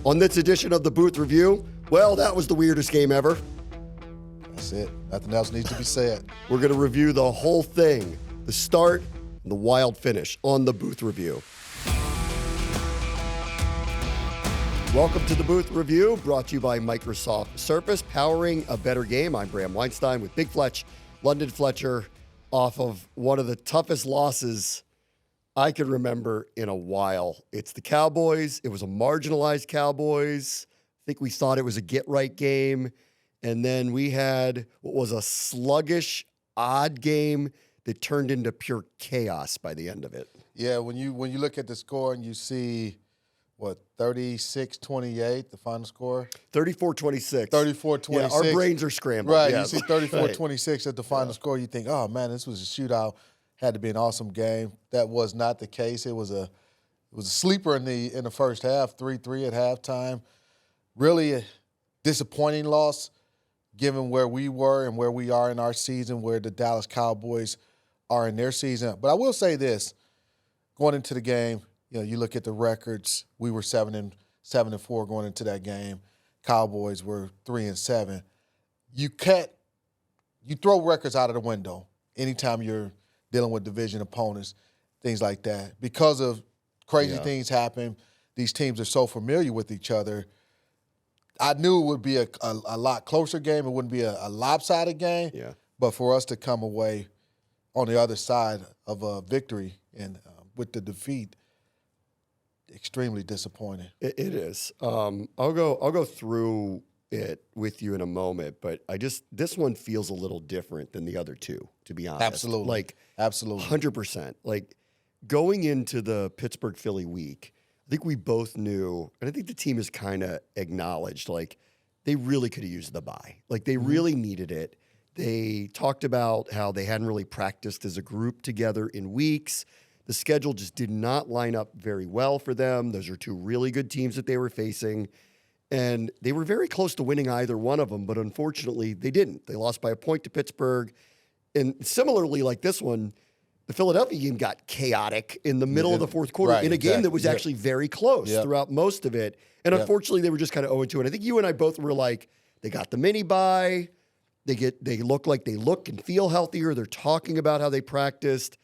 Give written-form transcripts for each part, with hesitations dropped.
On this edition of the Booth Review, well, that was the weirdest game ever. That's it. Nothing else needs to be said. We're going to review the whole thing, the start and the wild finish on the Booth Review. Welcome to the Booth Review, brought to you by Microsoft Surface, powering a better game. I'm Bram Weinstein with Big Fletch, London Fletcher, off of one of the toughest losses I could remember in a while. It's the Cowboys. It was a marginalized Cowboys. I think we thought it was a get-right game. And then we had what was a sluggish, odd game that turned into pure chaos by the end of it. Yeah, when you look at the score and you see, 36-28, the final score? 34-26. 34-26. Yeah, our brains are scrambled. Right, yeah. you see 34-26 at the final score, you think, oh, man, this was a shootout. Had to be an awesome game. That was not the case. It was a sleeper in the first half, 3-3 at halftime. Really a disappointing loss given where we were and where we are in our season, where the Dallas Cowboys are in their season. But I will say this, going into the game, you look at the records. We were 7-4 going into that game. Cowboys were 3-7. You throw records out of the window anytime you're dealing with division opponents, things like that. Because of crazy things happen, these teams are so familiar with each other. I knew it would be a lot closer game. It wouldn't be a lopsided game. Yeah. But for us to come away on the other side of a victory and with the defeat, extremely disappointing. It is. I'll go through it with you in a moment, but this one feels a little different than the other two, to be honest. Absolutely. Absolutely. 100%. Like going into the Pittsburgh-Philly week, I think we both knew, and I think the team has kind of acknowledged, like they really could have used the bye. Like they really needed it. They talked about how they hadn't really practiced as a group together in weeks. The schedule just did not line up very well for them. Those are two really good teams that they were facing. And they were very close to winning either one of them, but unfortunately they didn't. They lost by a point to Pittsburgh. And similarly, like this one, the Philadelphia game got chaotic in the middle of the fourth quarter in a game that was actually very close throughout most of it. And unfortunately, they were just kind of 0-2. And I think you and I both were like, they got the mini bye. They look like they look and feel healthier. They're talking about how they practiced.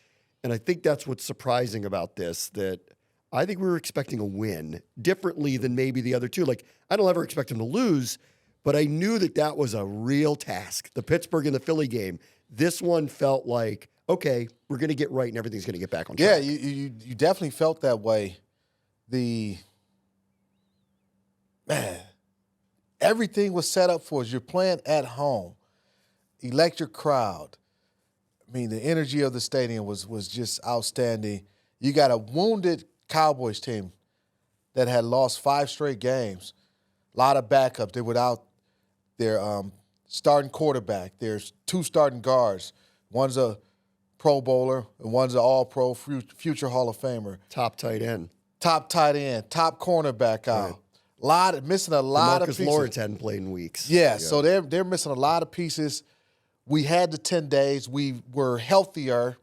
And I think that's what's surprising about this, that I think we were expecting a win differently than maybe the other two. Like, I don't ever expect them to lose, but I knew that was a real task. The Pittsburgh and the Philly game, this one felt like, okay, we're going to get right and everything's going to get back on track. Yeah, you definitely felt that way. Everything was set up for us. You're playing at home, electric crowd. I mean, the energy of the stadium was just outstanding. You got a wounded Cowboys team that had lost 5 straight games. A lot of backup. They're without their starting quarterback. There's 2 starting guards. One's a Pro Bowler and one's an All-Pro, future Hall of Famer. Top tight end. Top tight end. Top cornerback out. Missing a lot of pieces. Marcus Lawrence hadn't played in weeks. Yeah, so they're missing a lot of pieces. We had the 10 days. We were healthier.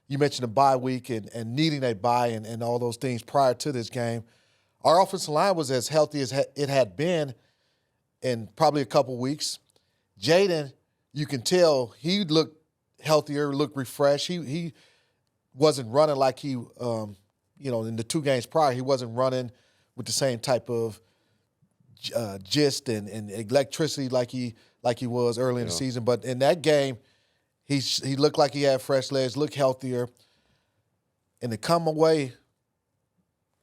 You mentioned a bye week and needing a bye and all those things prior to this game. Our offensive line was as healthy as it had been in probably a couple weeks. Jaden, you can tell he looked healthier, looked refreshed. He wasn't running like he, in the 2 games prior, he wasn't running with the same type of gist and electricity like he was early in the season. But in that game, he looked like he had fresh legs, looked healthier. And to come away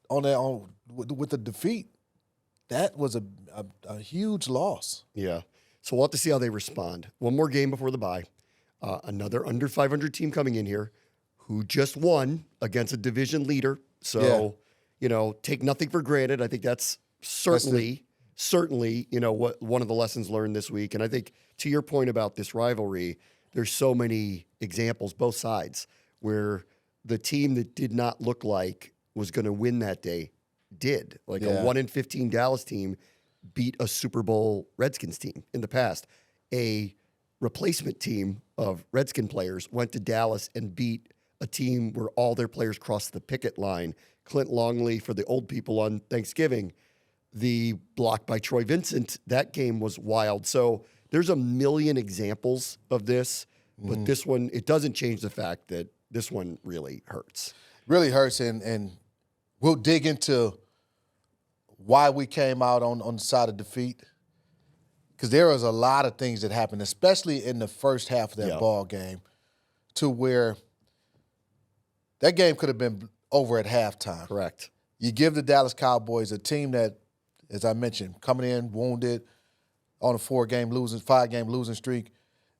with the defeat, that was a huge loss. Yeah. So we'll have to see how they respond. One more game before the bye. Another under 500 team coming in here who just won against a division leader. So, take nothing for granted. I think that's certainly, what one of the lessons learned this week. And I think to your point about this rivalry, there's so many examples, both sides, where the team that did not look like was going to win that day did. Like a 1-15 Dallas team beat a Super Bowl Redskins team in the past. A replacement team of Redskin players went to Dallas and beat a team where all their players crossed the picket line. Clint Longley, for the old people on Thanksgiving, the block by Troy Vincent, that game was wild. So there's a million examples of this, but this one, it doesn't change the fact that this one really hurts. Really hurts, and we'll dig into why we came out on the side of defeat, because there was a lot of things that happened, especially in the first half of that ball game, to where that game could have been over at halftime. Correct. You give the Dallas Cowboys, a team that, as I mentioned, coming in wounded on a 5-game losing streak.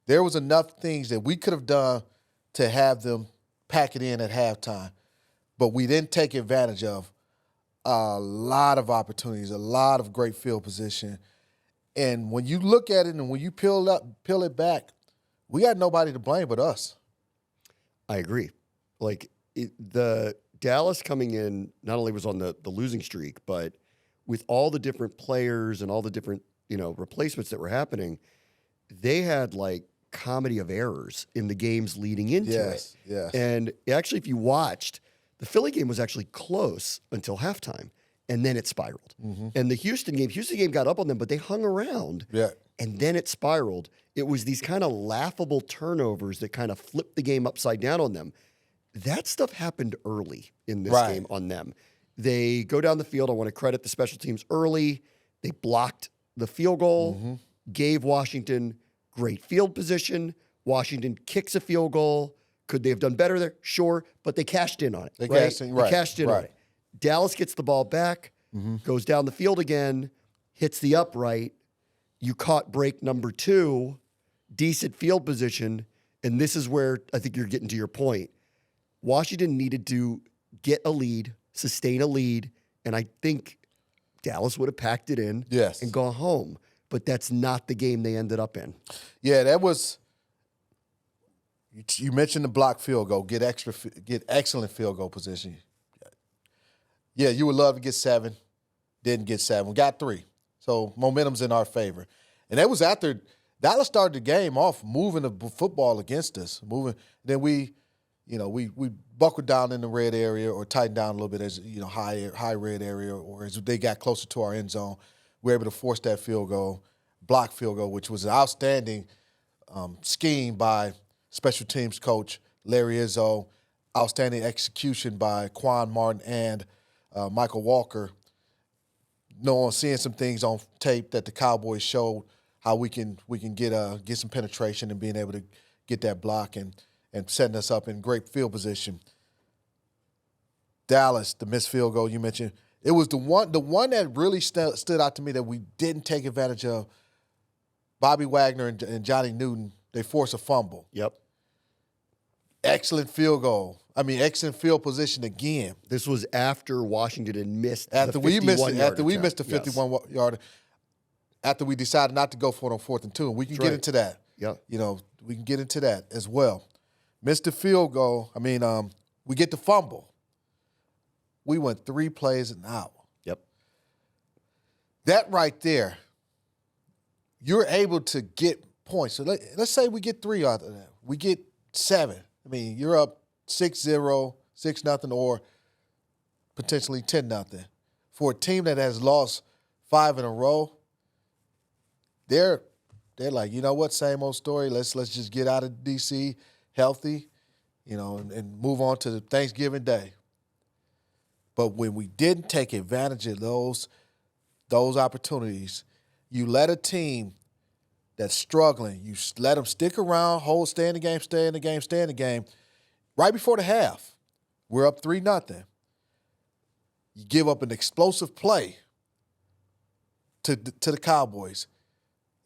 There was enough things that we could have done to have them pack it in at halftime, but we didn't take advantage of a lot of opportunities, a lot of great field position. And when you look at it and when you peel it back, we got nobody to blame but us. I agree. Like the Dallas coming in not only was on the losing streak, but with all the different players and all the different, replacements that were happening, they had like comedy of errors in the games leading into it. Yes. And actually, if you watched, the Philly game was actually close until halftime, and then it spiraled. And the Houston game got up on them, but they hung around. Yeah. And then it spiraled. It was these kind of laughable turnovers that kind of flipped the game upside down on them. That stuff happened early in this game on them. They go down the field. I want to credit the special teams early. They blocked the field goal, gave Washington great field position. Washington kicks a field goal. Could they have done better there? Sure, but they cashed in on it. They cashed in on it. Dallas gets the ball back, goes down the field again, hits the upright. You caught break number 2, decent field position, and this is where I think you're getting to your point. Washington needed to get a lead, sustain a lead, and I think Dallas would have packed it in and gone home. But that's not the game they ended up in. Yeah, that was. You mentioned the block field goal. Get excellent field goal position. Yeah, you would love to get 7. Didn't get 7. Got 3. So momentum's in our favor. And that was after Dallas started the game off moving the football against us. Then we buckled down in the red area or tightened down a little bit as high red area, or as they got closer to our end zone, we were able to force that block field goal, which was an outstanding scheme by special teams coach Larry Izzo, outstanding execution by Quan Martin and Michael Walker. Seeing some things on tape that the Cowboys showed how we can get some penetration and being able to get that block and setting us up in great field position. Dallas, the missed field goal you mentioned, it was the one that really stood out to me that we didn't take advantage of. Bobby Wagner and Johnny Newton, they forced a fumble. Yep. Excellent field goal. Excellent field position again. This was after Washington had missed after we missed the 51-yarder. After we decided not to go for it on 4th and 2, and we can get into that. Yeah. We can get into that as well. Missed the field goal. We get the fumble. We went 3 plays and out. Yep. That right there, you're able to get points. So let's say we get 3 out of that. We get 7. You're up 6-0, 6-0, or potentially 10-0. For a team that has lost 5 in a row, they're like, you know what, same old story. Let's just get out of D.C. healthy, and move on to the Thanksgiving Day. But when we didn't take advantage of those opportunities, you let a team that's struggling, you let them stick around, stay in the game. Right before the half, we're up 3-0. You give up an explosive play to the Cowboys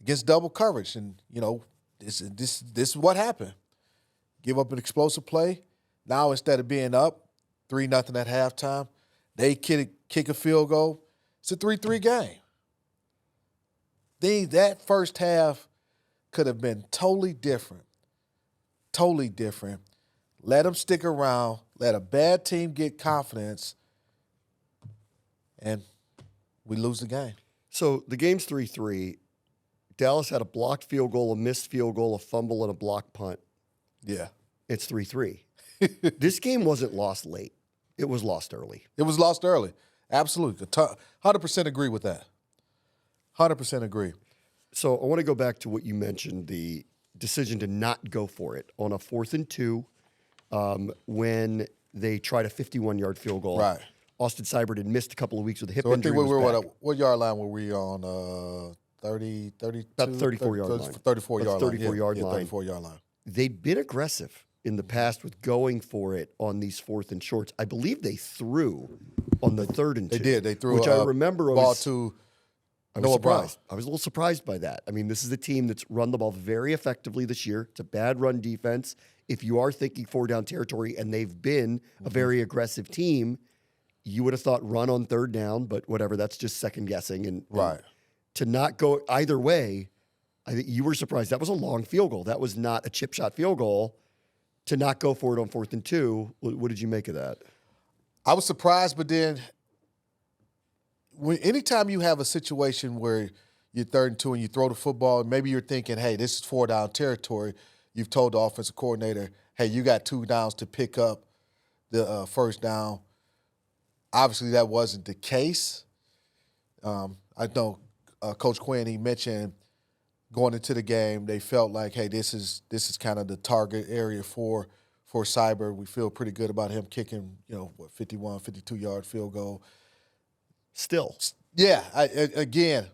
against double coverage, and this is what happened. Give up an explosive play. Now instead of being up 3-0 at halftime, they kick a field goal. It's a 3-3 game. That first half could have been totally different. Totally different. Let them stick around. Let a bad team get confidence, and we lose the game. So the game's 3-3. Dallas had a blocked field goal, a missed field goal, a fumble, and a blocked punt. Yeah. It's 3-3. This game wasn't lost late. It was lost early. It was lost early. Absolutely. 100% agree with that. 100% agree. So I want to go back to what you mentioned, the decision to not go for it on a 4th and 2 when they tried a 51-yard field goal. Right. Austin Seibert had missed a couple of weeks with a hip So I injury. think we were what yard line were we on? 30, 32? About 34-yard line. 34-yard line. 34-yard line. 34-yard line. They'd been aggressive in the past with going for it on these 4th and shorts. I believe they threw on the 3rd and 2. They did. They threw which I remember ball to Noah Brown. I was a little surprised by that. I mean, this is a team that's run the ball very effectively this year. It's a bad run defense. If you are thinking 4-down territory, and they've been a very aggressive team, you would have thought run on 3rd down, but whatever, that's just second guessing. And to not go either way, I think you were surprised. That was a long field goal. That was not a chip shot field goal. To not go for it on 4th and 2, what did you make of that? I was surprised, but then anytime you have a situation where you're 3rd and 2 and you throw the football, maybe you're thinking, hey, this is 4-down territory. You've told the offensive coordinator, hey, you got 2 downs to pick up the 1st down. Obviously, that wasn't the case. I know Coach Quinn, he mentioned going into the game, they felt like, hey, this is kind of the target area for Seibert. We feel pretty good about him kicking, 51, 52-yard field goal. Still. Yeah, again,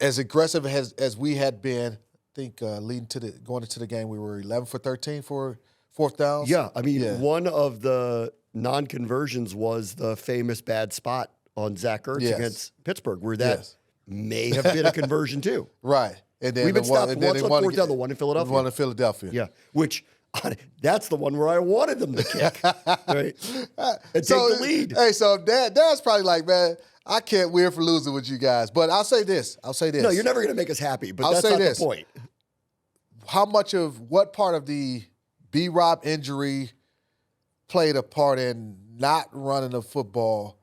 as aggressive as we had been, I think going into the game, we were 11 for 13 for 4th downs. Yeah, I mean, one of the non-conversions was the famous bad spot on Zach Ertz against Pittsburgh, where that may have been a conversion too. Right. And then we've been stopped once on 4th down, the one in Philadelphia. One in Philadelphia. Yeah, which that's the one where I wanted them to kick, right? And take the lead. Hey, so Dad's probably like, man, I can't win for losing with you guys. But I'll say this. No, you're never going to make us happy, but that's not the point. What part of the B-Rob injury played a part in not running the football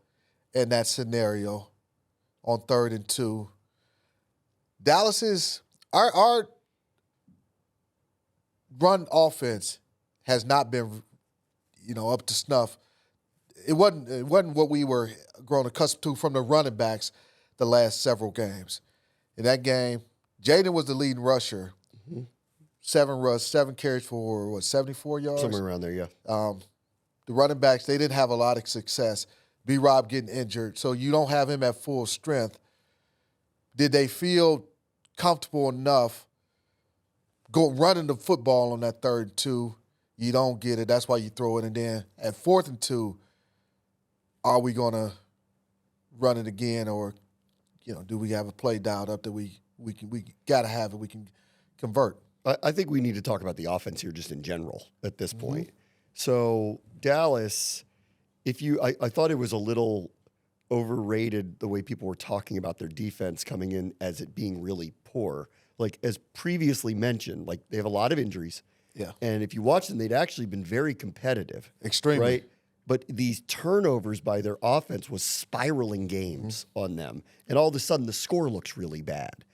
in that scenario on 3rd and 2? Dallas's our run offense has not been, up to snuff. It wasn't what we were grown accustomed to from the running backs the last several games. In that game, Jaden was the leading rusher. 7 carries for 74 yards? Somewhere around there, yeah. The running backs, they didn't have a lot of success. B-Rob getting injured, so you don't have him at full strength. Did they feel comfortable enough running the football on that 3rd and 2? You don't get it. That's why you throw it. And then at 4th and 2, are we going to run it again, or do we have a play dialed up that we got to have it, we can convert? I think we need to talk about the offense here just in general at this point. So Dallas, I thought it was a little overrated the way people were talking about their defense coming in as it being really poor. Like, as previously mentioned, like, they have a lot of injuries. Yeah. And if you watch them, they'd actually been very competitive. Extremely. Right? But these turnovers by their offense was spiraling games on them. And all of a sudden, the score looks really bad.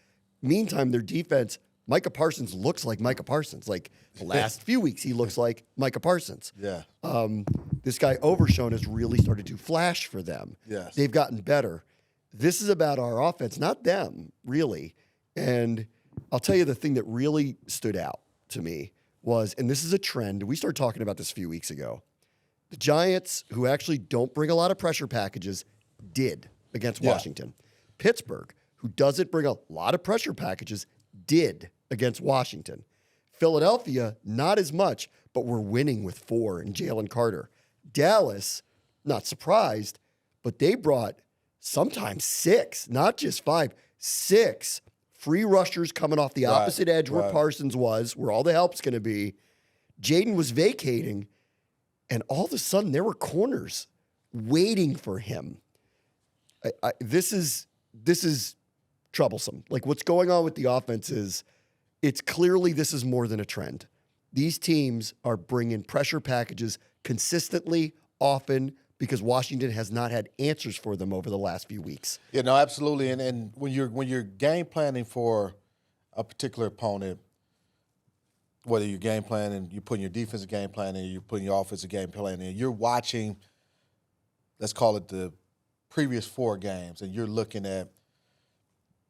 Meantime, their defense, Micah Parsons looks like Micah Parsons. Like, the last few weeks, he looks like Micah Parsons. Yeah. This guy Overshone has really started to flash for them. Yes. They've gotten better. This is about our offense, not them, really. And I'll tell you the thing that really stood out to me was, and this is a trend, we started talking about this a few weeks ago, the Giants, who actually don't bring a lot of pressure packages, did against Washington. Pittsburgh, who doesn't bring a lot of pressure packages, did against Washington. Philadelphia, not as much, but we're winning with 4 and Jalen Carter. Dallas, not surprised, but they brought sometimes 6, not just 5, 6 free rushers coming off the opposite edge where Parsons was, where all the help's going to be. Jaden was vacating, and all of a sudden there were corners waiting for him. This is troublesome. Like, what's going on with the offense is, it's clearly this is more than a trend. These teams are bringing pressure packages consistently, often, because Washington has not had answers for them over the last few weeks. Yeah, no, absolutely. And when you're game planning for a particular opponent, whether you're game planning, you're putting your defensive game plan in, you're putting your offensive game plan in, you're watching, let's call it the previous 4 games, and you're looking at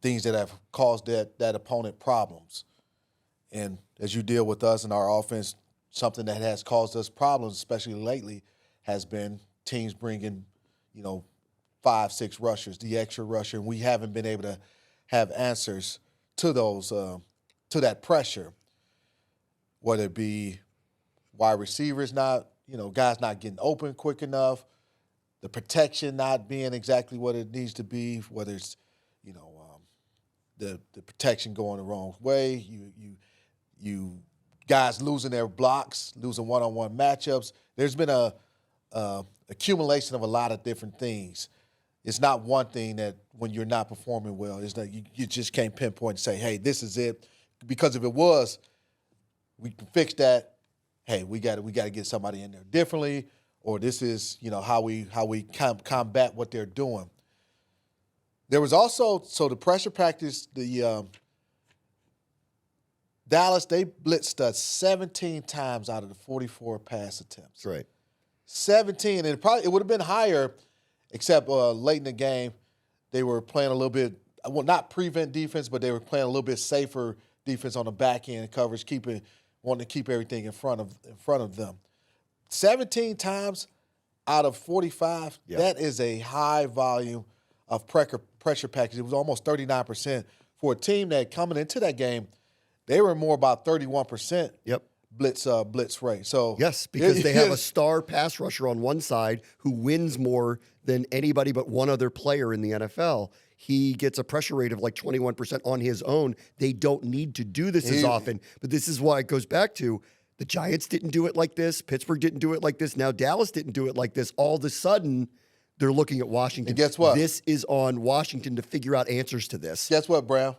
things that have caused that opponent problems. And as you deal with us in our offense, something that has caused us problems, especially lately, has been teams bringing, 5, 6 rushers, the extra rusher, and we haven't been able to have answers to those, to that pressure, whether it be wide receivers not, guys not getting open quick enough, the protection not being exactly what it needs to be, whether it's, the protection going the wrong way, you guys losing their blocks, losing one-on-one matchups. There's been a accumulation of a lot of different things. It's not one thing that when you're not performing well, it's that you just can't pinpoint and say, hey, this is it. Because if it was, we can fix that. Hey, we got to get somebody in there differently, or this is how we combat what they're doing. There was also the pressure practice. The Dallas, they blitzed us 17 times out of the 44 pass attempts. That's right. 17, and it would have been higher, except late in the game, they were playing a little bit, well, not prevent defense, but they were playing a little bit safer defense on the back end coverage, wanting to keep everything in front of them. 17 times out of 45, that is a high volume of pressure package. It was almost 39% for a team that coming into that game, they were more about 31%. Blitz rate. So yes, because they have a star pass rusher on one side who wins more than anybody but one other player in the NFL. He gets a pressure rate of like 21% on his own. They don't need to do this as often, but this is why it goes back to the Giants didn't do it like this. Pittsburgh didn't do it like this. Now Dallas didn't do it like this. All of a sudden, they're looking at Washington. And guess what? This is on Washington to figure out answers to this. Guess what, Brown?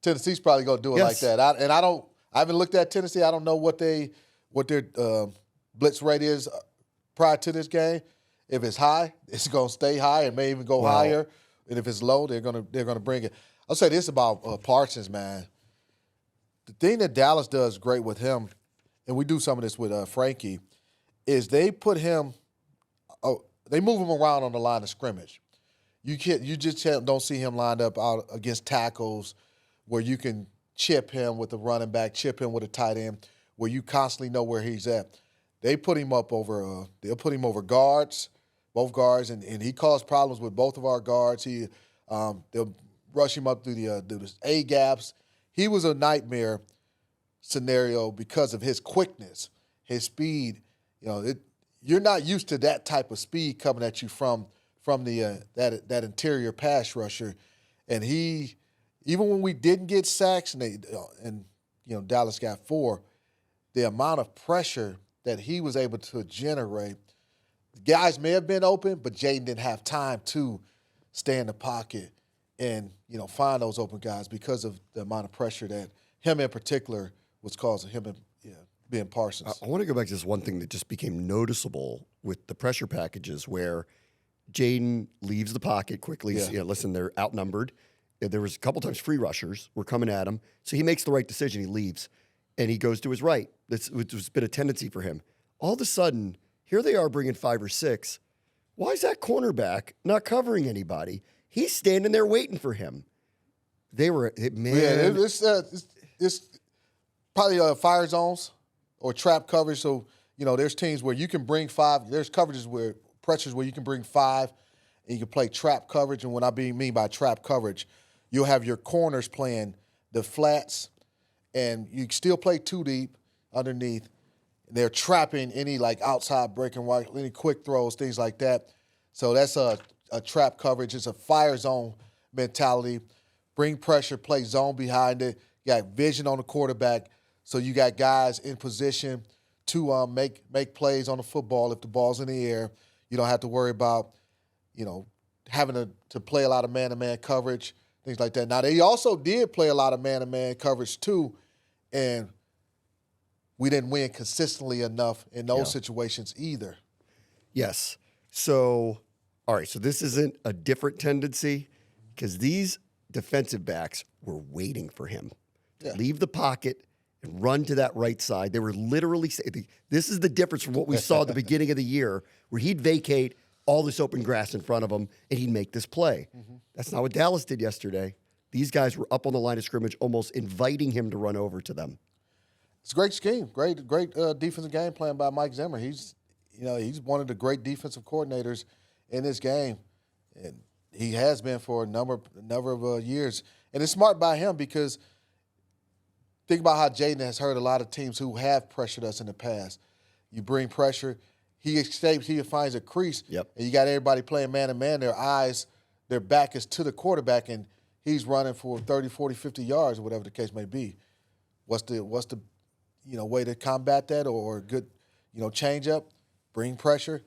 Tennessee's probably going to do it like that. I haven't looked at Tennessee. I don't know what their blitz rate is prior to this game. If it's high, it's going to stay high and may even go higher. And if it's low, they're going to bring it. I'll say this about Parsons, man. The thing that Dallas does great with him, and we do some of this with Frankie, is they put him. They move him around on the line of scrimmage. You just don't see him lined up out against tackles where you can chip him with a running back, chip him with a tight end, where you constantly know where he's at. They put him up over. They'll put him over guards, both guards, and he caused problems with both of our guards. They'll rush him up through the A gaps. He was a nightmare scenario because of his quickness, his speed. You're not used to that type of speed coming at you from that interior pass rusher, and he. Even when we didn't get sacks and Dallas got 4, the amount of pressure that he was able to generate, guys may have been open, but Jaden didn't have time to stay in the pocket and find those open guys because of the amount of pressure that him in particular was causing him being Parsons. I want to go back to this one thing that just became noticeable with the pressure packages where Jaden leaves the pocket quickly. Yeah. Listen, they're outnumbered. There was a couple times free rushers were coming at him. So he makes the right decision. He leaves, and he goes to his right. It's been a tendency for him. All of a sudden, here they are bringing 5 or 6. Why is that cornerback not covering anybody? He's standing there waiting for him. They were, man. Yeah, it's probably fire zones or trap coverage. So, there's teams where you can bring 5. There's pressures where you can bring 5, and you can play trap coverage. And what I mean by trap coverage, you'll have your corners playing the flats, and you still play 2 deep underneath. They're trapping any outside breaking right, any quick throws, things like that. So that's a trap coverage. It's a fire zone mentality. Bring pressure, play zone behind it. You got vision on the quarterback, so you got guys in position to make plays on the football if the ball's in the air. You don't have to worry about having to play a lot of man-to-man coverage, things like that. Now, they also did play a lot of man-to-man coverage too, and we didn't win consistently enough in those situations either. Yes. So, all right, so this isn't a different tendency because these defensive backs were waiting for him to leave the pocket and run to that right side. They were literally – this is the difference from what we saw at the beginning of the year where he'd vacate – all this open grass in front of him, and he'd make this play. That's not what Dallas did yesterday. These guys were up on the line of scrimmage, almost inviting him to run over to them. It's a great scheme, great defensive game plan by Mike Zimmer. He's one of the great defensive coordinators in this game, and he has been for a number of years. And it's smart by him because think about how Jaden has hurt a lot of teams who have pressured us in the past. You bring pressure, he escapes, he finds a crease, and you got everybody playing man-to-man. Their back is to the quarterback, and he's running for 30, 40, 50 yards or whatever the case may be. What's the way to combat that or a good, change up? Bring pressure,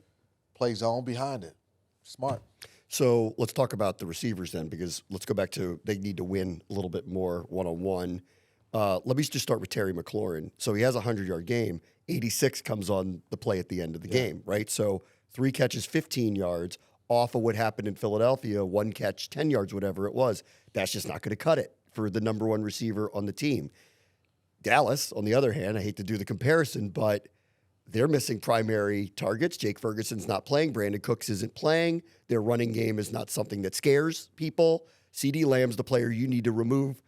play zone behind it. Smart. So let's talk about the receivers then, because let's go back to they need to win a little bit more one-on-one. Let me just start with Terry McLaurin. So he has a 100-yard game. 86 comes on the play at the end of the game, right? So 3 catches, 15 yards off of what happened in Philadelphia, 1 catch, 10 yards, whatever it was. That's just not going to cut it for the number 1 receiver on the team. Dallas, on the other hand, I hate to do the comparison, but they're missing primary targets. Jake Ferguson's not playing. Brandon Cooks isn't playing. Their running game is not something that scares people. CeeDee Lamb's the player you need to remove,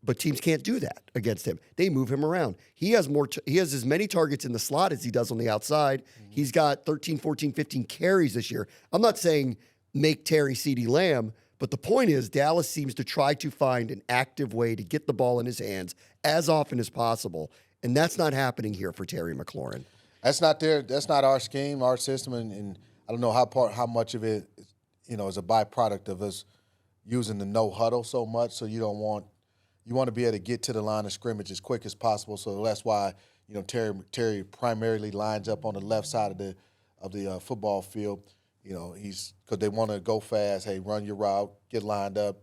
but teams can't do that against him. They move him around. He has as many targets in the slot as he does on the outside. He's got 13, 14, 15 carries this year. I'm not saying make Terry CeeDee Lamb, but the point is Dallas seems to try to find an active way to get the ball in his hands as often as possible, and that's not happening here for Terry McLaurin. That's not our scheme, our system, and I don't know how much of it, is a byproduct of us using the no huddle so much. So you want to be able to get to the line of scrimmage as quick as possible. So that's why Terry primarily lines up on the left side of the football field. Because they want to go fast. Hey, run your route, get lined up,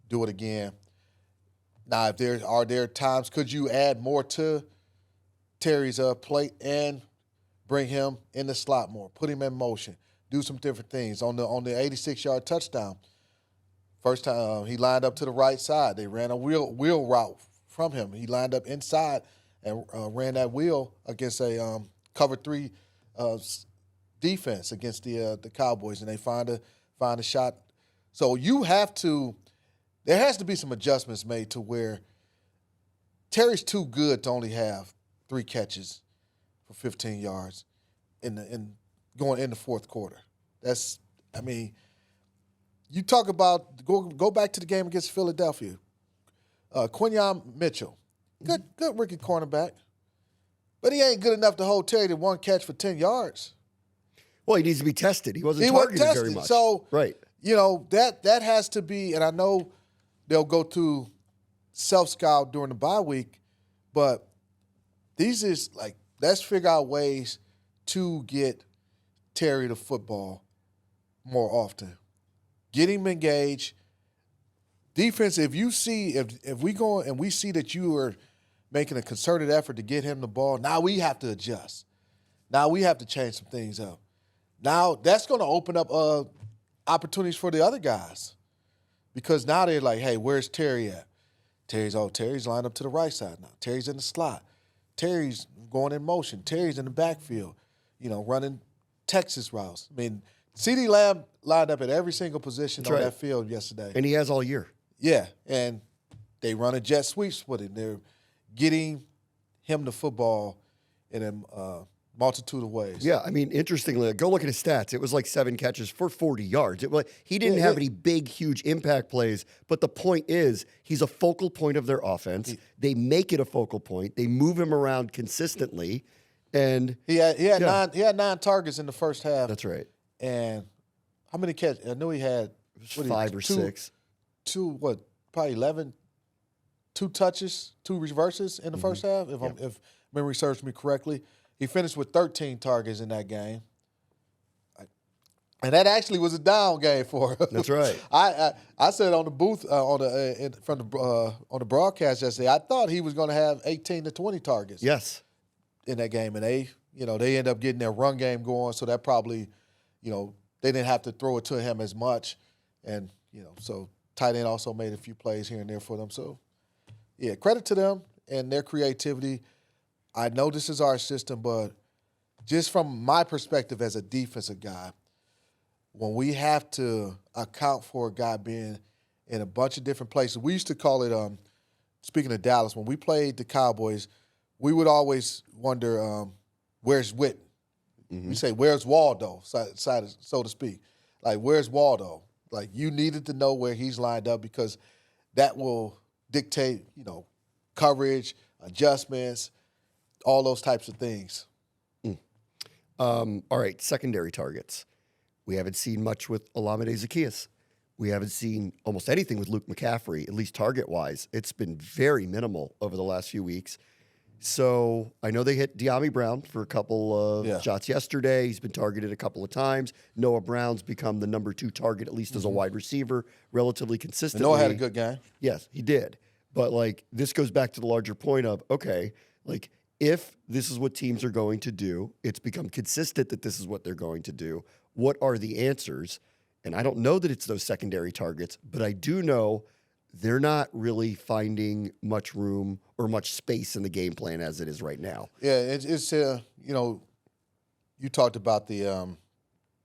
do it again. Now, are there times could you add more to Terry's plate and bring him in the slot more, put him in motion, do some different things. On the 86-yard touchdown, first time he lined up to the right side. They ran a wheel route from him. He lined up inside and ran that wheel against a cover 3 defense against the Cowboys, and they find a shot. So there has to be some adjustments made to where Terry's too good to only have 3 catches for 15 yards in going in the fourth quarter. You talk about go back to the game against Philadelphia. Quinyon Mitchell, good rookie cornerback, but he ain't good enough to hold Terry to 1 catch for 10 yards. Well, he needs to be tested. He wasn't targeted very much. So right, that has to be, and I know they'll go through self-scout during the bye week, but these is let's figure out ways to get Terry the football more often. Get him engaged. Defense, if we go and we see that you are making a concerted effort to get him the ball, now we have to adjust. Now we have to change some things up. Now that's going to open up opportunities for the other guys because now they're like, hey, where's Terry at? Terry's lined up to the right side now. Terry's in the slot. Terry's going in motion. Terry's in the backfield, running Texas routes. I mean, CeeDee Lamb lined up at every single position on that field yesterday. And he has all year. Yeah, and they run a jet sweeps with him. They're getting him the football in a multitude of ways. Yeah, I mean, interestingly, go look at his stats. It was like 7 catches for 40 yards. He didn't have any big, huge impact plays, but the point is he's a focal point of their offense. They make it a focal point. They move him around consistently, and he had 9 targets in the first half. That's right. And how many catches? I knew he had 5 or 6. Probably 11. 2 touches, 2 reverses in the first half, if memory serves me correctly. He finished with 13 targets in that game. And that actually was a down game for him. That's right. I said on the booth on the broadcast yesterday, I thought he was going to have 18 to 20 targets. Yes. In that game, and they end up getting their run game going, so that probably, they didn't have to throw it to him as much, and so tight end also made a few plays here and there for them. So, yeah, credit to them and their creativity. I know this is our system, but just from my perspective as a defensive guy, when we have to account for a guy being in a bunch of different places. We used to call it, speaking of Dallas, when we played the Cowboys, we would always wonder, where's Witten? We say, where's Waldo, so to speak? Like, where's Waldo? Like, you needed to know where he's lined up because that will dictate, coverage, adjustments, all those types of things. All right, secondary targets. We haven't seen much with Olamide Zaccheaus. We haven't seen almost anything with Luke McCaffrey, at least target-wise. It's been very minimal over the last few weeks. So I know they hit De'Ami Brown for a couple of shots yesterday. He's been targeted a couple of times. Noah Brown's become the number 2 target, at least as a wide receiver, relatively consistently. And Noah had a good game. Yes, he did. But, this goes back to the larger point of, okay, if this is what teams are going to do, it's become consistent that this is what they're going to do. What are the answers? And I don't know that it's those secondary targets, but I do know they're not really finding much room or much space in the game plan as it is right now. Yeah, it's you talked about the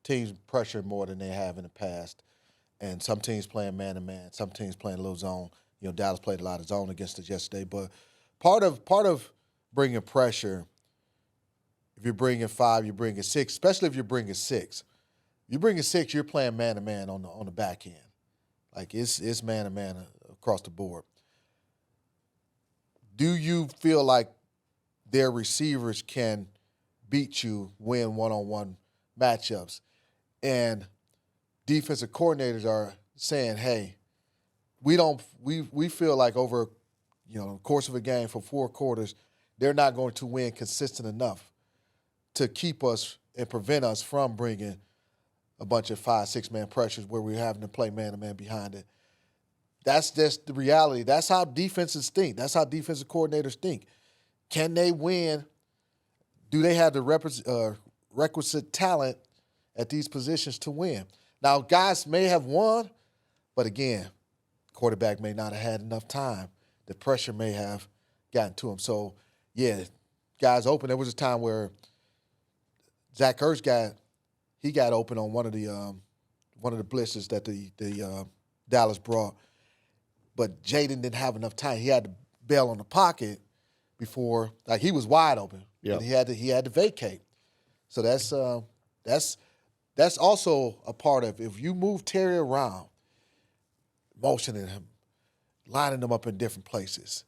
teams pressure more than they have in the past, and some teams playing man-to-man, some teams playing a little zone. Dallas played a lot of zone against us yesterday, but part of bringing pressure, if you're bringing 5, you're bringing 6, especially if you're bringing 6. You bring a 6, you're playing man-to-man on the back end. Like, it's man-to-man across the board. Do you feel like their receivers can beat you, win one-on-one matchups? And defensive coordinators are saying, hey, we feel like over the course of a game for 4 quarters, they're not going to win consistent enough to keep us and prevent us from bringing a bunch of 5-6 man pressures where we're having to play man-to-man behind it. That's just the reality. That's how defenses think. That's how defensive coordinators think. Can they win? Do they have the requisite talent at these positions to win? Now, guys may have won, but again, quarterback may not have had enough time. The pressure may have gotten to him. So, yeah, guys open. There was a time where Zach Ertz got open on one of the blitzes that the Dallas brought, but Jaden didn't have enough time. He had to bail on the pocket before, he was wide open, and he had to vacate. So that's also a part of, if you move Terry around, motioning him, lining them up in different places,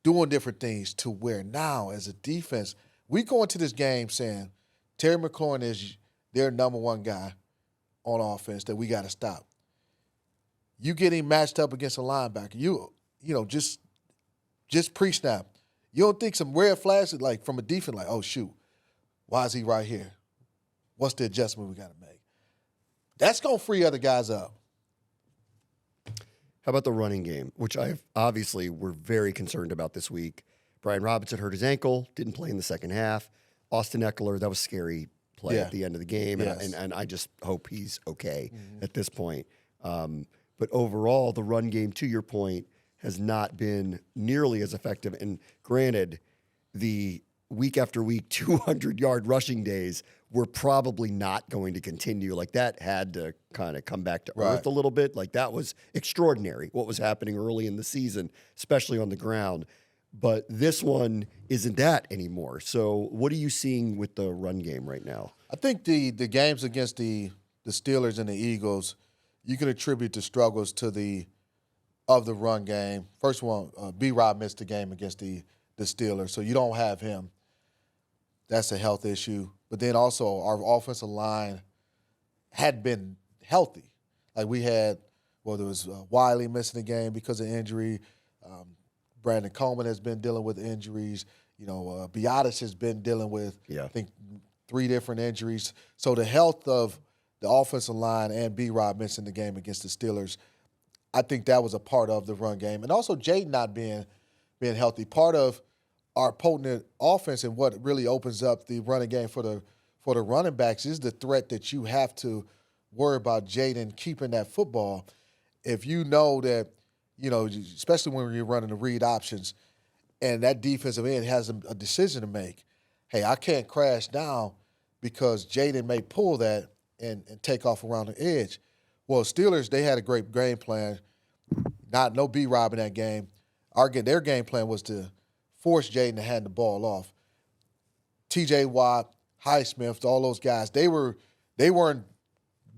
doing different things, to where now as a defense, we go into this game saying Terry McLaurin is their number 1 guy on offense that we got to stop. You get him matched up against a linebacker, just pre-snap. You don't think some red flags, from a defense, oh, shoot, why is he right here? What's the adjustment we got to make? That's going to free other guys up. How about the running game, which we're very concerned about this week. Brian Robinson hurt his ankle, didn't play in the second half. Austin Eckler, that was scary play at the end of the game, and I just hope he's okay at this point. But overall, the run game, to your point, has not been nearly as effective. And granted, the week after week 200-yard rushing days were probably not going to continue. That had to kind of come back to earth a little bit. That was extraordinary, what was happening early in the season, especially on the ground. But this one isn't that anymore. So what are you seeing with the run game right now? I think the games against the Steelers and the Eagles, you can attribute the struggles to the run game. First one, B-Rob missed the game against the Steelers, so you don't have him. That's a health issue. But then also our offensive line had been healthy. We had, there was Wiley missing the game because of injury. Brandon Coleman has been dealing with injuries. Biotis has been dealing with, I think, 3 different injuries. So the health of the offensive line and B-Rob missing the game against the Steelers, I think that was a part of the run game. And also Jaden not being healthy. Part of our potent offense and what really opens up the running game for the running backs is the threat that you have to worry about Jaden keeping that football. If you know that, especially when you're running the read options and that defensive end has a decision to make. Hey, I can't crash down because Jaden may pull that and take off around the edge. Well, Steelers, they had a great game plan. No B-Rob in that game. Their game plan was to force Jaden to hand the ball off. T.J. Watt, Highsmith, all those guys, they weren't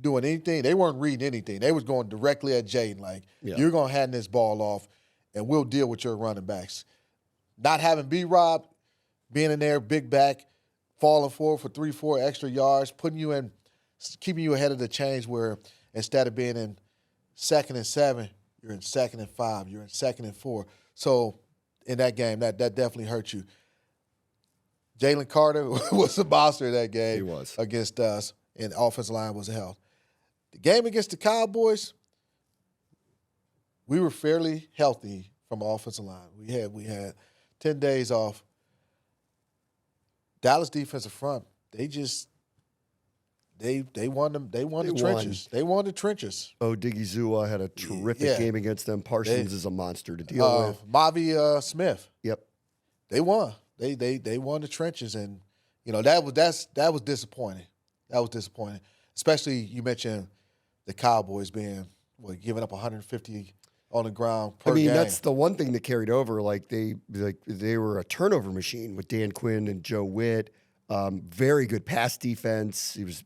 doing anything. They weren't reading anything. They was going directly at Jaden, like, you're going to hand this ball off, and we'll deal with your running backs. Not having B-Rob, being in there, big back, falling forward for 3-4 extra yards, keeping you ahead of the chains where instead of being in 2nd and 7, you're in 2nd and 5, you're in 2nd and 4. So in that game, that definitely hurt you. Jalen Carter was a monster in that game. He was. Against us, and the offensive line was held. The game against the Cowboys, we were fairly healthy from offensive line. We had 10 days off. Dallas defensive front, they won the trenches. They won the trenches. Odigizua had a terrific game against them. Parsons is a monster to deal with. Mavi Smith. Yep. They won. They won the trenches, and that was disappointing. That was disappointing. Especially you mentioned the Cowboys giving up 150 on the ground per game. That's the one thing that carried over. They were a turnover machine with Dan Quinn and Joe Witt. Very good pass defense. He was,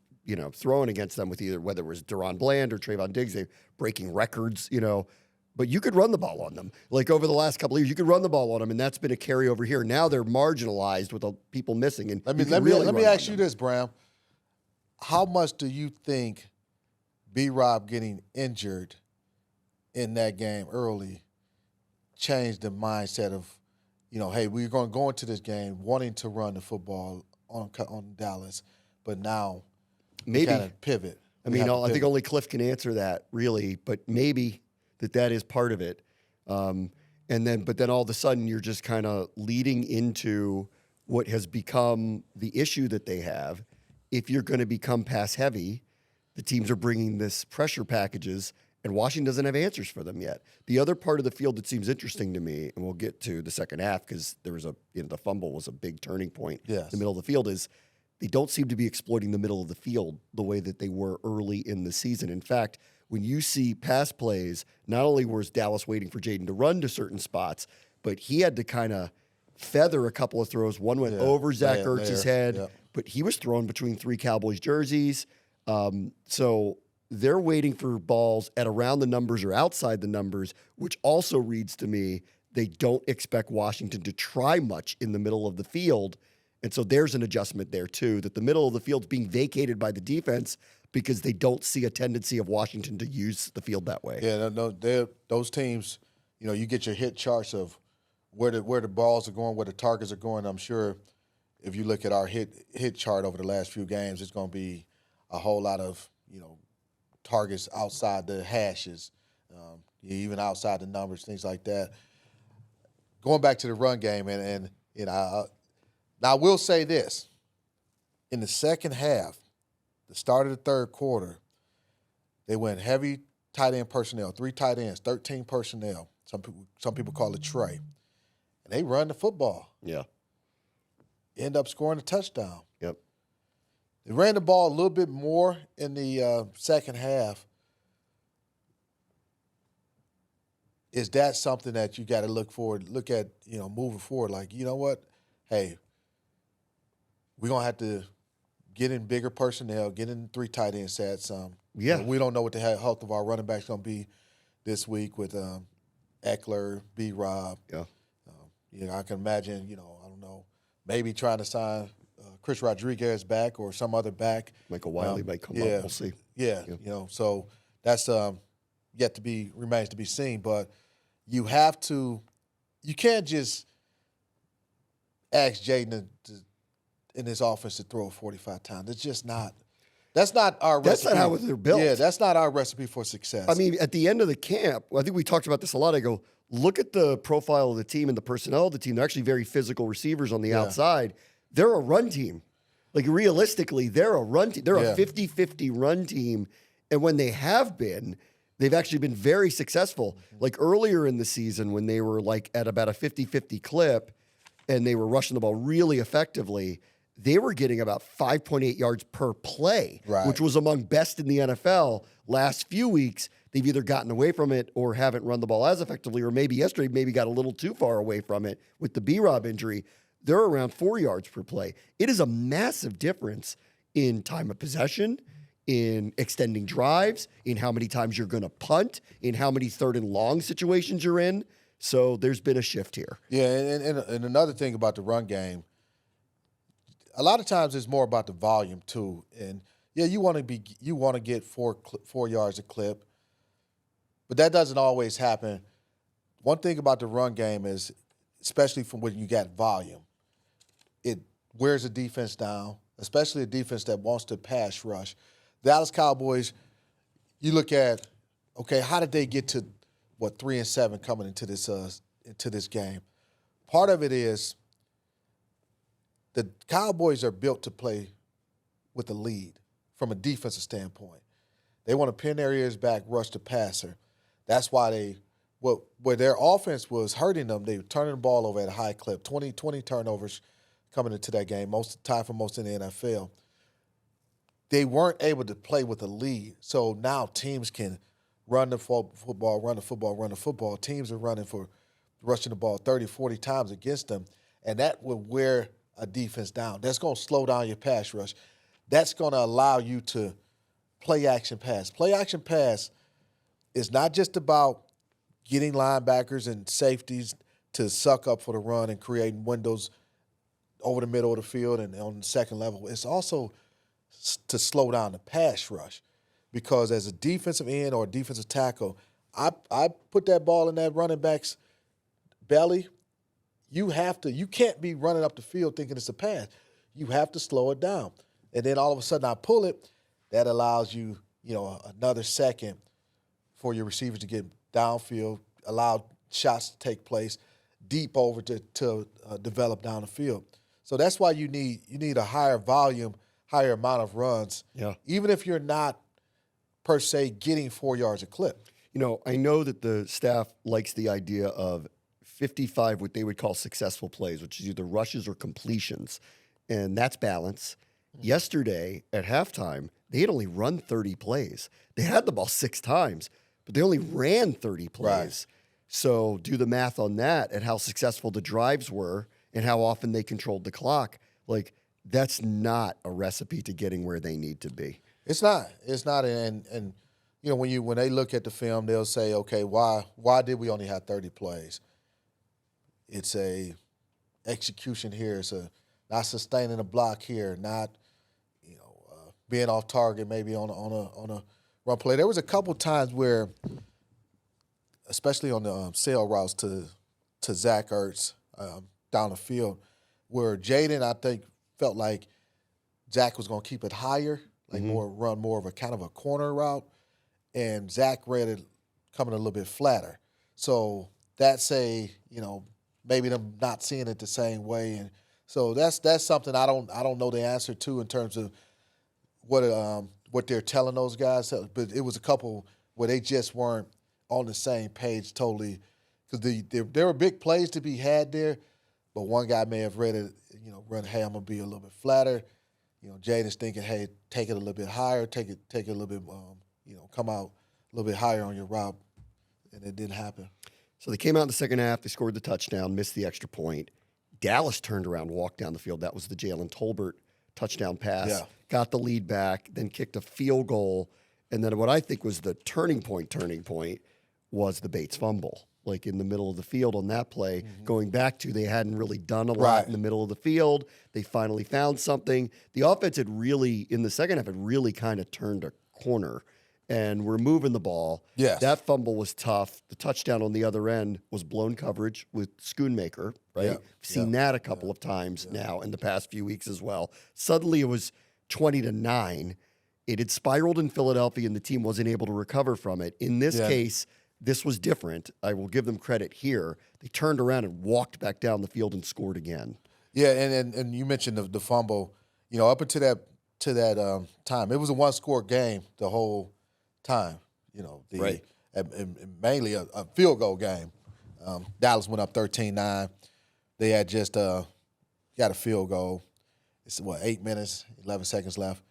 throwing against them with whether it was Deron Bland or Trayvon Diggs, they breaking records, But you could run the ball on them. Like over the last couple of years, you could run the ball on them, and that's been a carryover here. Now they're marginalized with people missing. And let me ask you this, Bram. How much do you think B-Rob getting injured in that game early changed the mindset of, hey, we're going to go into this game wanting to run the football on Dallas, but now maybe kind of pivot. I think only Cliff can answer that, really, but maybe that is part of it. But then all of a sudden you're just kind of leading into what has become the issue that they have. If you're going to become pass heavy, the teams are bringing this pressure packages, and Washington doesn't have answers for them yet. The other part of the field that seems interesting to me, and we'll get to the second half because there was the fumble was a big turning point. Yes. In the middle of the field is they don't seem to be exploiting the middle of the field the way that they were early in the season. In fact, when you see pass plays, not only was Dallas waiting for Jaden to run to certain spots, but he had to kind of feather a couple of throws. One went over Zach Ertz's head, but he was thrown between 3 Cowboys jerseys. So they're waiting for balls at around the numbers or outside the numbers, which also reads to me they don't expect Washington to try much in the middle of the field. And so there's an adjustment there, too, that the middle of the field's being vacated by the defense because they don't see a tendency of Washington to use the field that way. Yeah, those teams, you get your hit charts of where the balls are going, where the targets are going. I'm sure if you look at our hit chart over the last few games, it's going to be a whole lot of, targets outside the hashes, even outside the numbers, things like that. Going back to the run game, and now I will say this. In the second half, the start of the third quarter, they went heavy tight end personnel, 3 tight ends, 13 personnel. Some people call it Trey. And they run the football. Yeah. End up scoring a touchdown. Yep. They ran the ball a little bit more in the second half. Is that something that you got to look at, moving forward? Like, you know what? Hey, we're going to have to get in bigger personnel, get in 3 tight end sets. Yeah. We don't know what the health of our running back's going to be this week with Eckler, B-Rob. Yeah. I can imagine, I don't know, maybe trying to sign Chris Rodriguez back or some other back. Michael Wiley might come up. We'll see. Yeah. So that's remains to be seen. But you can't just ask Jaden in this offense to throw 45 times. It's just not. That's not our recipe. That's not how they're built. Yeah, that's not our recipe for success. At the end of the camp, I think we talked about this a lot. I go, look at the profile of the team and the personnel of the team. They're actually very physical receivers on the outside. They're a run team. Like, realistically, they're a run team. They're a 50-50 run team. And when they have been, they've actually been very successful. Like, earlier in the season when they were, at about a 50-50 clip and they were rushing the ball really effectively, they were getting about 5.8 yards per play, Right. which was among best in the NFL. Last few weeks, they've either gotten away from it or haven't run the ball as effectively, or maybe yesterday maybe got a little too far away from it with the B-Rob injury. They're around 4 yards per play. It is a massive difference in time of possession, in extending drives, in how many times you're going to punt, in how many third and long situations you're in. So there's been a shift here. Yeah, and another thing about the run game, a lot of times it's more about the volume too. And yeah, you want to get 4 yards a clip, but that doesn't always happen. One thing about the run game is, especially from when you got volume, it wears a defense down, especially a defense that wants to pass rush. Dallas Cowboys, you look at, okay, how did they get to 3-7 coming into this game? Part of it is the Cowboys are built to play with a lead from a defensive standpoint. They want to pin their ears back, rush the passer. That's why where their offense was hurting them, they were turning the ball over at a high clip, 20 turnovers coming into that game, tied for most in the NFL. They weren't able to play with a lead. So now teams can run the football. Teams are rushing the ball 30, 40 times against them, and that will wear a defense down. That's going to slow down your pass rush. That's going to allow you to play action pass. Play action pass is not just about getting linebackers and safeties to suck up for the run and creating windows over the middle of the field and on the second level. It's also to slow down the pass rush, because as a defensive end or a defensive tackle, I put that ball in that running back's belly. You can't be running up the field thinking it's a pass. You have to slow it down. And then all of a sudden I pull it. That allows you, another second for your receivers to get downfield, allow shots to take place deep over to develop down the field. So that's why you need a higher volume, higher amount of runs, even if you're not per se getting 4 yards a clip. I know that the staff likes the idea of 55, what they would call successful plays, which is either rushes or completions, and that's balance. Yesterday at halftime, they had only run 30 plays. They had the ball 6 times, but they only ran 30 plays. Right. So do the math on that and how successful the drives were and how often they controlled the clock. Like, that's not a recipe to getting where they need to be. It's not. And when they look at the film, they'll say, okay, why did we only have 30 plays? It's a execution here. It's a not sustaining a block here, not being off target maybe on a run play. There was a couple times where, especially on the sail routes to Zach Ertz down the field, where Jaden, I think, felt like Zach was going to keep it higher, like run more of a kind of a corner route, and Zach read it coming a little bit flatter. So that's maybe them not seeing it the same way, and so that's something I don't know the answer to in terms of what they're telling those guys. But it was a couple where they just weren't on the same page totally, because there were big plays to be had there, but one guy may have read it, hey, I'm gonna be a little bit flatter. Jaden's thinking, hey, take it a little bit higher, take it a little bit, come out a little bit higher on your route, and it didn't happen. So they came out in the second half. They scored the touchdown, missed the extra point. Dallas turned around, walked down the field. That was the Jalen Tolbert touchdown pass. Got the lead back, then kicked a field goal. And then what I think was the turning point was the Bates fumble, like in the middle of the field on that play. Going back to, they hadn't really done a lot in the middle of the field. They finally found something. The offense had really, in the second half, had really kind of turned a corner. And we're moving the ball. Yes. That fumble was tough. The touchdown on the other end was blown coverage with Schoonmaker, right? Yeah. We've seen that a couple of times now in the past few weeks as well. Suddenly it was 20-9. It had spiraled in Philadelphia, and the team wasn't able to recover from it. In this case, this was different. I will give them credit here. They turned around and walked back down the field and scored again. Yeah, and you mentioned the fumble. Up until that time, it was a one-score game the whole time. Mainly a field goal game. Dallas went up 13-9. They had just got a field goal, It's 8 minutes, 11 seconds left.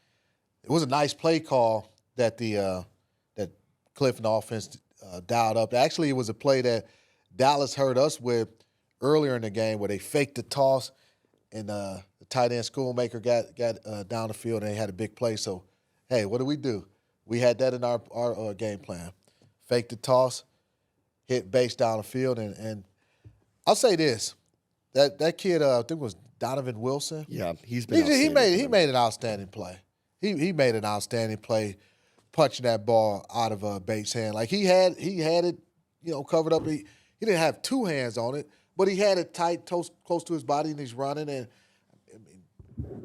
It was a nice play call that that Cliff and the offense dialed up. Actually, it was a play that Dallas hurt us with earlier in the game where they faked the toss and the tight end Schoolmaker got down the field and they had a big play. So, hey, what do? We had that in our game plan. Fake the toss, hit base down the field, and I'll say this: that kid, I think it was Donovan Wilson. Yeah, he made an outstanding play. He made an outstanding play, punching that ball out of Bates' hand. Like he had it, covered up. He didn't have two hands on it, but he had it tight, close to his body, and he's running. And I mean,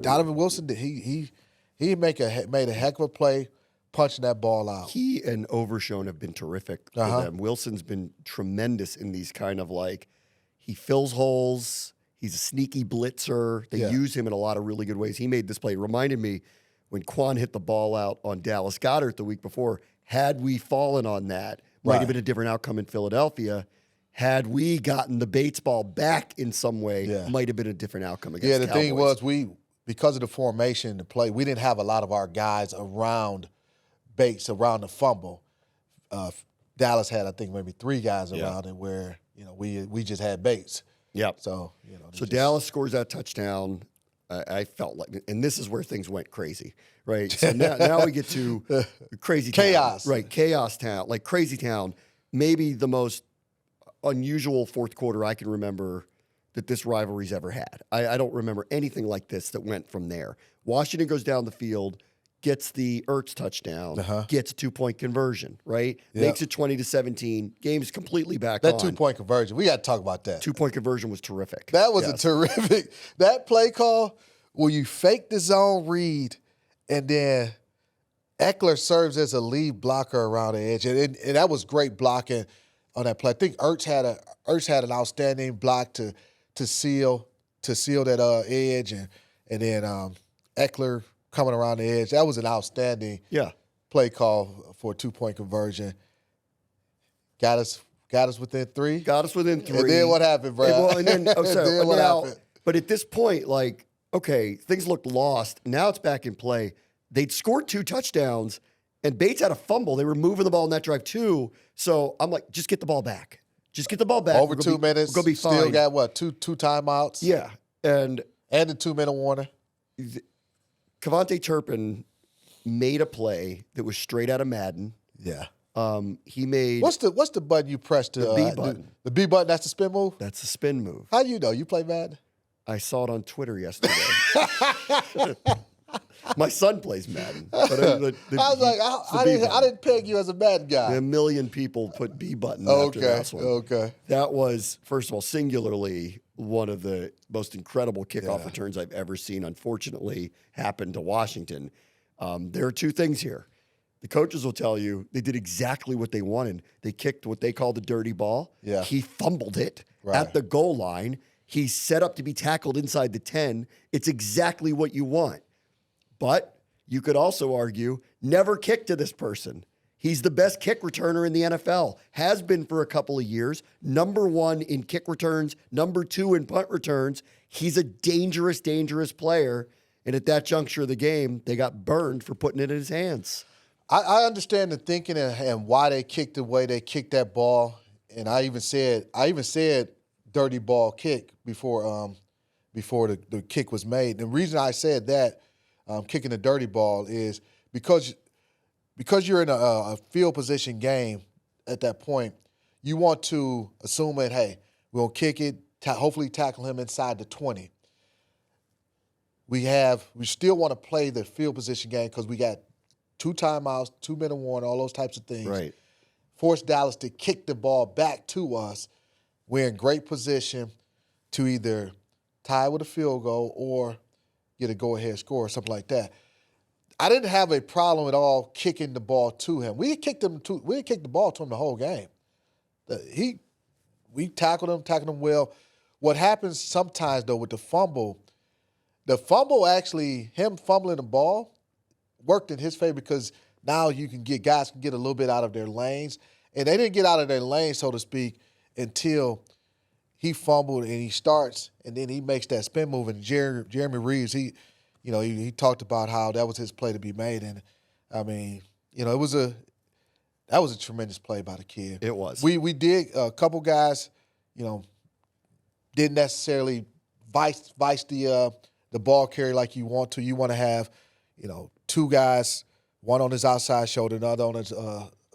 Donovan Wilson, he made a heck of a play, punching that ball out. He and Overshone have been terrific for them. Wilson's been tremendous in these kind of he fills holes. He's a sneaky blitzer. They use him in a lot of really good ways. He made this play. It reminded me when Quan hit the ball out on Dallas Goedert the week before. Had we fallen on that, might have been a different outcome in Philadelphia. Had we gotten the Bates ball back in some way, might have been a different outcome against the Cowboys. Thing was because of the formation in the play, we didn't have a lot of our guys around Bates, around the fumble. Dallas had, I think, maybe 3 guys around it where, we just had Bates. Yep. So, Dallas scores that touchdown. I felt like, and this is where things went crazy, right? So now we get to crazy chaos. Town, right? Chaos town, like crazy town. Maybe the most unusual fourth quarter I can remember that this rivalry's ever had. I don't remember anything like this that went from there. Washington goes down the field, gets the Ertz touchdown, gets a 2-point conversion, right? Makes it 20-17. Game's completely back on. That 2-point conversion, we got to talk about that. 2-point conversion was terrific. That was a terrific. That play call where you fake the zone read and then Eckler serves as a lead blocker around the edge. And that was great blocking on that play. I think Ertz had an outstanding block to seal that edge and then Eckler coming around the edge. That was an outstanding play call for a 2-point conversion. Got us within 3. Got us within 3. And then what happened, Brad? And then what happened? But at this point, things looked lost. Now it's back in play. They'd scored 2 touchdowns, and Bates had a fumble. They were moving the ball in that drive too. So I'm like, just get the ball back. Just get the ball back. Over 2 minutes. We're going to be fine. Still got, what, two timeouts? Yeah. And the 2-minute warning. Kevontae Turpin made a play that was straight out of Madden. Yeah. He made... What's the button you press to... The B button. The B button, that's the spin move? That's the spin move. How do you know? You play Madden? I saw it on Twitter yesterday. My son plays Madden. But I was like, I didn't peg you as a Madden guy. A million people put B button after that one. Okay. That was, first of all, singularly one of the most incredible kickoff returns I've ever seen. Unfortunately, happened to Washington. There are 2 things here. The coaches will tell you they did exactly what they wanted. They kicked what they call the dirty ball. Yeah. He fumbled it at the goal line. He's set up to be tackled inside the 10. It's exactly what you want. But you could also argue, never kick to this person. He's the best kick returner in the NFL, has been for a couple of years, number 1 in kick returns, number 2 in punt returns. He's a dangerous, dangerous player. And at that juncture of the game, they got burned for putting it in his hands. I understand the thinking and why they kicked the way they kicked that ball. And I even said dirty ball kick before the kick was made. The reason I said that, kicking a dirty ball, is because you're in a field position game at that point, you want to assume that, hey, we're going to kick it, hopefully tackle him inside the 20. We still want to play the field position game because we got 2 timeouts, 2-minute warning, all those types of things. Right. Force Dallas to kick the ball back to us. We're in great position to either tie with a field goal or get a go-ahead score or something like that. I didn't have a problem at all kicking the ball to him. We kicked the ball to him the whole game. We tackled him well. What happens sometimes though with the fumble actually, him fumbling the ball worked in his favor because now guys can get a little bit out of their lanes. And they didn't get out of their lane, so to speak, until he fumbled and he starts and then he makes that spin move. And Jeremy Reeves, he talked about how that was his play to be made, and I mean, that was a tremendous play by the kid. It was. We did a couple guys, didn't necessarily vice the ball carrier like you want to. You want to have, two guys, one on his outside shoulder, another on his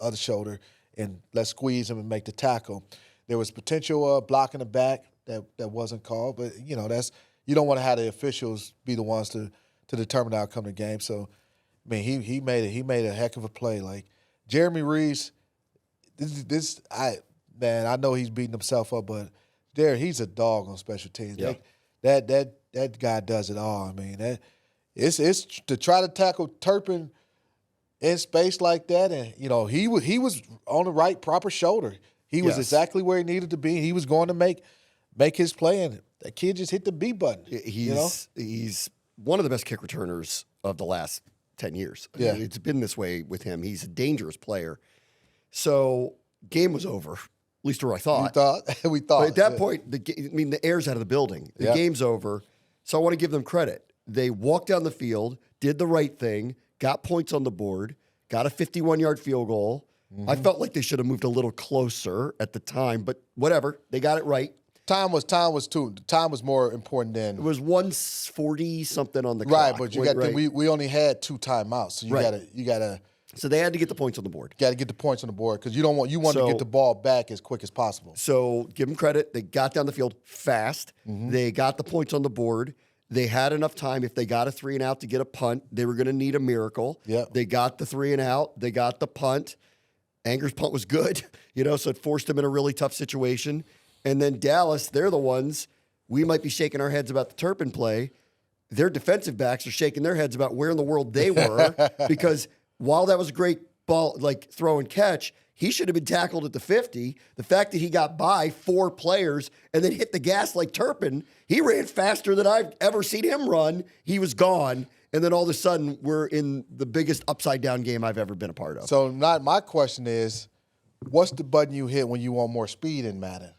other shoulder, and let's squeeze him and make the tackle. There was potential block in the back that wasn't called, but that's you don't want to have the officials be the ones to determine the outcome of the game. So, I mean, he made a heck of a play. Like Jeremy Reeves, I know he's beating himself up, but he's a dog on special teams. Yeah. That guy does it all. I mean, it's to try to tackle Turpin in space like that, and he was on the right proper shoulder. He was exactly where he needed to be. He was going to make his play, and that kid just hit the B button. He's one of the best kick returners of the last 10 years. Yeah. It's been this way with him. He's a dangerous player. So game was over, at least where I thought. We thought. But at that point, the air's out of the building. The game's over. So I want to give them credit. They walked down the field, did the right thing, got points on the board, got a 51-yard field goal. I felt like they should have moved a little closer at the time, but whatever. They got it right. Time was more important than It was 140 something on the right. clock. But we only had 2 timeouts, so you gotta. So they had to get the points on the board. Got to get the points on the board because you want to get the ball back as quick as possible. So give them credit. They got down the field fast. They got the points on the board. They had enough time. If they got a 3 and out to get a punt, they were going to need a miracle. Yep. They got the 3 and out. They got the punt. Anger's punt was good, so it forced them in a really tough situation. And then Dallas, they're the ones, we might be shaking our heads about the Turpin play. Their defensive backs are shaking their heads about where in the world they were because while that was a great ball, like throw and catch, he should have been tackled at the 50. The fact that he got by 4 players and then hit the gas like Turpin, he ran faster than I've ever seen him run. He was gone. And then all of a sudden, we're in the biggest upside-down game I've ever been a part of. So my question is, what's the button you hit when you want more speed in Madden?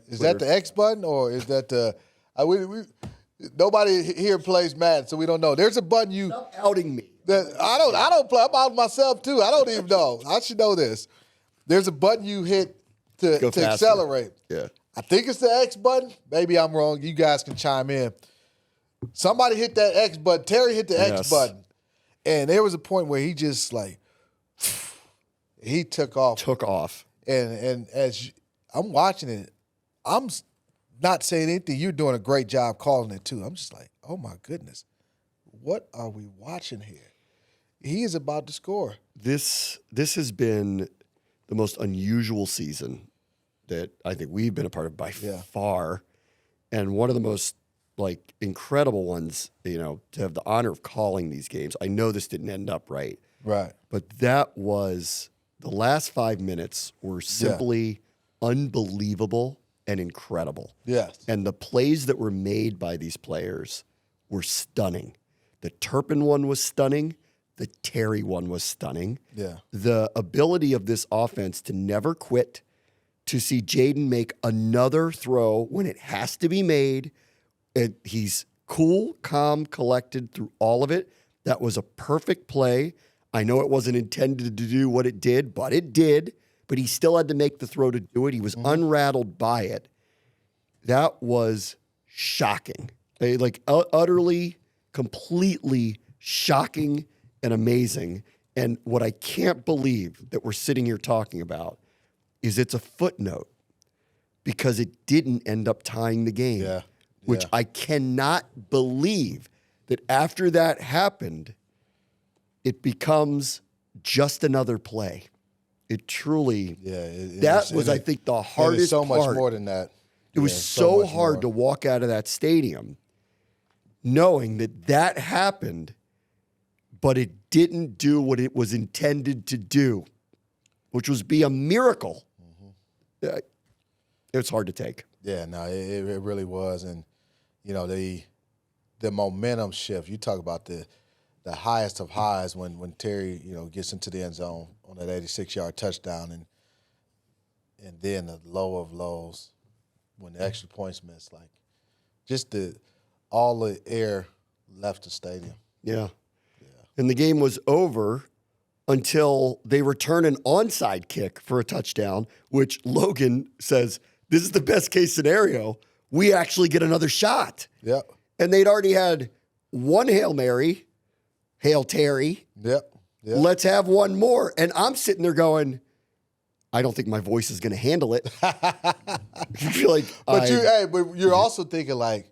Is that the X button or is that the nobody here plays Madden, so we don't know. There's a button you Stop outing me. I don't play. I'm out myself too. I don't even know. I should know this. There's a button you hit to accelerate. Yeah. I think it's the X button. Maybe I'm wrong. You guys can chime in. Somebody hit that X button. Terry hit the X button. And there was a point where he just he took off. And as I'm watching it, I'm not saying anything. You're doing a great job calling it too. I'm just like, oh my goodness. What are we watching here? He is about to score. This has been the most unusual season that I think we've been a part of by far. And one of the most incredible ones, to have the honor of calling these games. I know this didn't end up right. Right. But that was the last 5 minutes were simply unbelievable and incredible. Yes. And the plays that were made by these players were stunning. The Turpin one was stunning. The Terry one was stunning. Yeah. The ability of this offense to never quit, to see Jaden make another throw when it has to be made. And he's cool, calm, collected through all of it. That was a perfect play. I know it wasn't intended to do what it did, but it did. But he still had to make the throw to do it. He was unrattled by it. That was shocking. Utterly, completely shocking and amazing. And what I can't believe that we're sitting here talking about is it's a footnote because it didn't end up tying the game. Yeah. Which I cannot believe that after that happened, it becomes just another play. It truly, I think, the hardest so part. much more than that. It was so hard to walk out of that stadium knowing that happened, but it didn't do what it was intended to do, which was be a miracle. It's hard to take. Yeah, no, it really was. And, the momentum shift, you talk about the highest of highs when Terry, gets into the end zone on that 86-yard touchdown and then the low of lows when the extra points missed. Just all the air left the stadium. Yeah. And the game was over until they return an onside kick for a touchdown, which Logan says, this is the best case scenario. We actually get another shot. Yep. And they'd already had one Hail Mary, Hail Terry. Yep. Let's have one more. And I'm sitting there going, I don't think my voice is going to handle it. You feel like but you're also thinking like,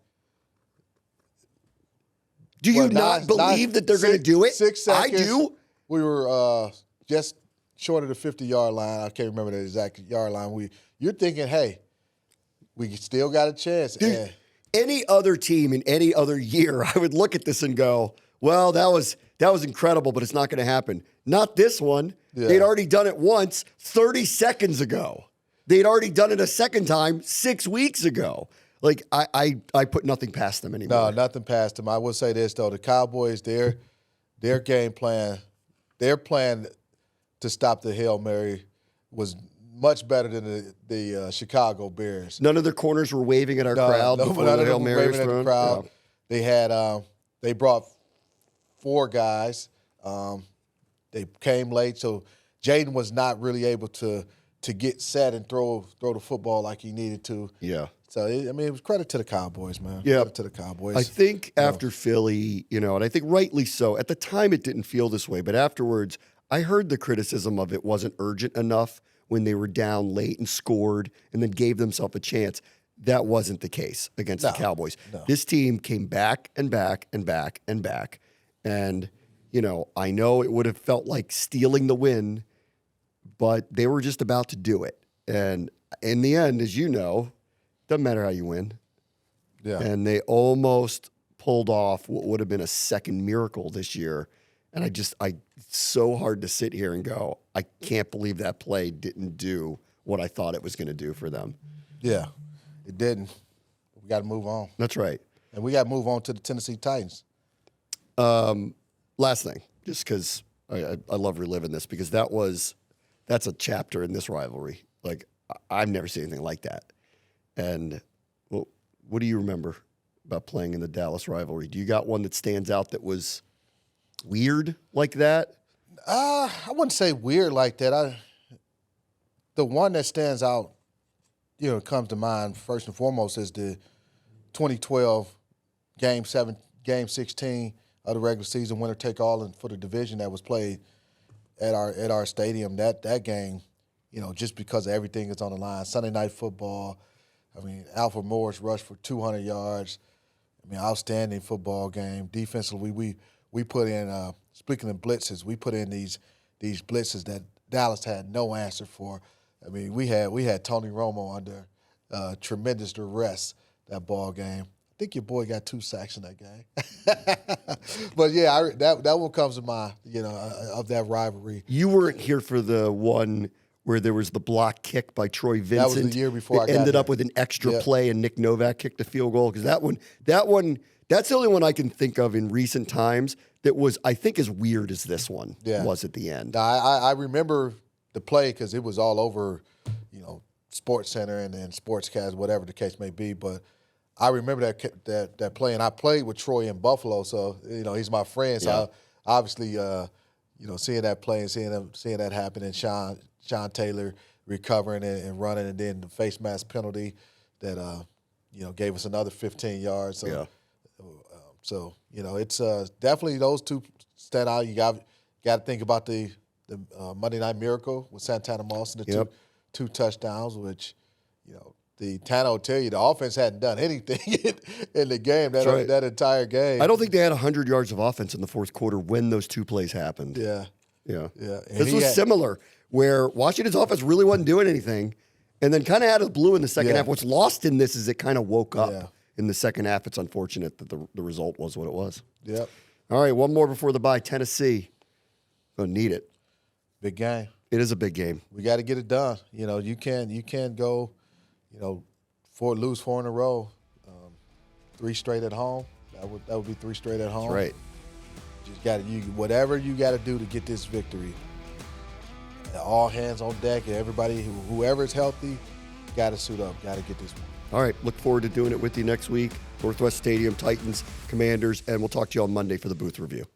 do you not believe that they're going to do it? 6 seconds. I do. We were just short of the 50-yard line. I can't remember the exact yard line. You're thinking, hey, we still got a chance. Dude, any other team in any other year, I would look at this and go, well, that was incredible, but it's not going to happen. Not this one. Yeah. They'd already done it once 30 seconds ago. They'd already done it a second time 6 weeks ago. Like, I put nothing past them anymore. No, nothing past them. I will say this, though. The Cowboys, their game plan, their plan to stop the Hail Mary was much better than the Chicago Bears. None of their corners were waving at our crowd before the Hail Mary was thrown. Yeah. They had they brought 4 guys. They came late, so Jaden was not really able to get set and throw the football like he needed to. Yeah. So, it was credit to the Cowboys, man. Yeah. Credit to the Cowboys. I think after Philly, and I think rightly so, at the time it didn't feel this way, but afterwards I heard the criticism of it wasn't urgent enough when they were down late and scored and then gave themselves a chance. That wasn't the case against the Cowboys. No. This team came back and back and back and back. And, I know it would have felt like stealing the win, but they were just about to do it. And in the end, as you know, doesn't matter how you win. Yeah. And they almost pulled off what would have been a second miracle this year. And it's so hard to sit here and go, I can't believe that play didn't do what I thought it was going to do for them. Yeah, it didn't. We got to move on. That's right. And we got to move on to the Tennessee Titans. Last thing, just because I love reliving this, because that's a chapter in this rivalry. Like, I've never seen anything like that. And what do you remember about playing in the Dallas rivalry? Do you got one that stands out that was weird like that? I wouldn't say weird like that. The one that stands out, comes to mind first and foremost is the 2012 Game 16 of the regular season winner take all and for the division that was played at our stadium. That game, just because everything is on the line. Sunday Night Football. Alfred Morris rushed for 200 yards. Outstanding football game. Defensively, we put in, speaking of blitzes, we put in these blitzes that Dallas had no answer for. We had Tony Romo under tremendous duress that ball game. I think your boy got 2 sacks in that game. But yeah, that one comes to mind, of that rivalry. You weren't here for the one where there was the block kick by Troy Vincent. That was the year before I got ended up there. with an extra play and Nick Novak kicked a field goal. Because that one, that's the only one I can think of in recent times that was, I think, as weird as this one was at the end. Now, I remember the play because it was all over, Sports Center and Sportscast, whatever the case may be. But I remember that play, and I played with Troy in Buffalo, so he's my friend. So I, obviously, seeing that play and seeing that happen, and Sean Taylor recovering and running, and then the face mask penalty that gave us another 15 yards. So, it's definitely those two stand out. You got to think about the Monday Night Miracle with Santana Moss and the two touchdowns, which the Tana will tell you the offense hadn't done anything in the game that entire game. I don't think they had 100 yards of offense in the fourth quarter when those two plays happened. Yeah. This was similar, where Washington's offense really wasn't doing anything, and then kind of out of the blue in the second half. What's lost in this is it kind of woke up in the second half. It's unfortunate that the result was what it was. Yep. All right, one more before the bye. Tennessee. Gonna need it. Big game. It is a big game. We got to get it done. You can't go, lose 4 in a row. 3 straight at home. That would be 3 straight at home. That's right. Just got whatever you got to do to get this victory. All hands on deck. Everybody, whoever is healthy, got to suit up. Got to get this one. All right, look forward to doing it with you next week. Northwest Stadium, Titans, Commanders, and we'll talk to you on Monday for the booth review.